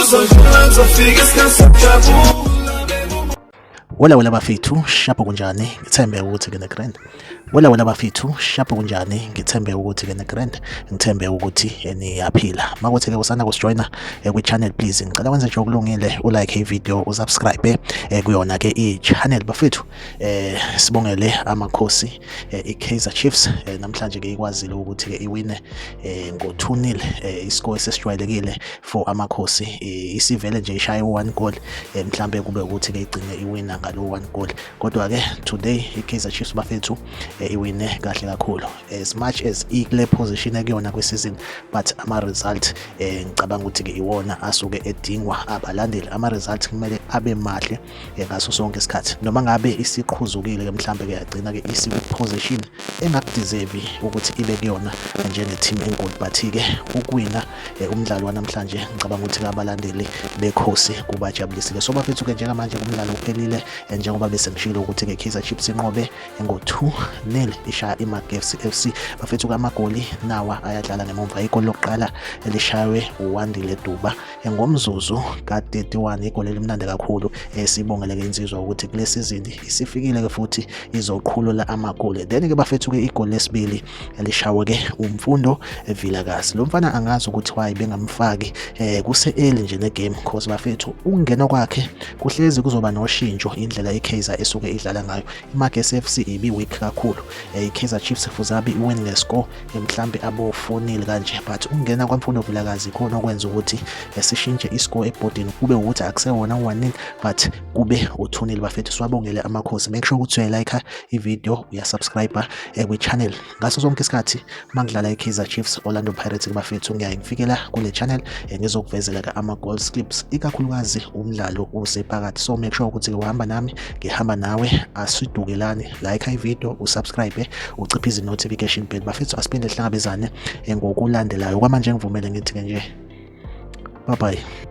uzodlula ngizofika isikhathi sokujabula. Wala bafethu shapho kunjani ngithembe ukuthi ke negrand wala bafethu shapho kunjani ngithembe ukuthi ke negrand ngithembe ukuthi niyaphila makuthi ke usana kusijoina kwi channel please ngicela wenze nje okulungile ulike i-video usubscribe kuyona ke i-channel bafethu sibongele amakhosi i-Kaizer Chiefs namhlanje ke ikwazile ukuthi ke iwine ngo-2-0 iscore esesijwayelekile for amakhosi isivele nje ishaya 1 goal mhlambe kube ukuthi ke igcine iwina ngalo 1 goal kodwa ke today i-Kaizer Chiefs bafethu iwine kahle kakhulu as much as ikule position ekuyona kwisizini but ama result ngicabanga ukuthi ke iwona asuke edingwa abalandeli ama result kumele abe mahle ngaso sonke isikhathi noma ngabe isiqhuzukile ke mhlambe ke yagcina ke isi position engakudeserve ukuthi ibe kuyona njenge team enkulu but ke ukuwina umdlalo wanamhlanje ngicabanga ukuthi abalandeli bekhosi kubajabulisile so bafethu ke njengamanje umdlalo uphelile njengoba bese ngishilo ukuthi ke Kaizer Chiefs inqobe ngo-2-0 ishaya iMagesi FC bafethu kamagoli nawa ayadlala ngemumva igoli lokuqala elishaywe uWandile Duba ngomzuzu ka31 igoli elimnandi kakhulu sibongele ke insizwa ukuthi kule season isifikile ke futhi izoqhulula amagoli then ke bafethu ke igoli lesibili elishawe ke uMfundo Vilakazi lo mfana angazi ukuthi why bengamfaki kuse early nje negame because bafethu ukungena kwakhe kuhlezi kuzoba noshintsho indlela iKaizer esuke idlala ngayo iMagesi FC ibi weak kakhulu iKaizer Chiefs fuzabi iwin ngescore mhlambe abo 4-0 kanje but ungena kwaMfundo Vilakazi khona okwenza ukuthi sishintshe iscore ebhodini kube ukuthi akusewona 1-0 but kube u2-0 bafethu siwabongele amakhosi make sure ukuthi uyalike i-video uyasubscribe kwi channel ngaso sonke isikhathi mangidlala iKaizer Chiefs Orlando Pirates bafethu ngiyayifikela kule channel ngizokuvezela ka ama goal clips ikakhulukazi umdlalo usephakathi so make sure ukuthi uhamba nami ngihamba nawe asidukelane like i-video usubscribe uciphize notification bell bafethu asiphinde sihlangabezane ngokulandelayo kwamanje ngivumele ngithi ke nje bye bye.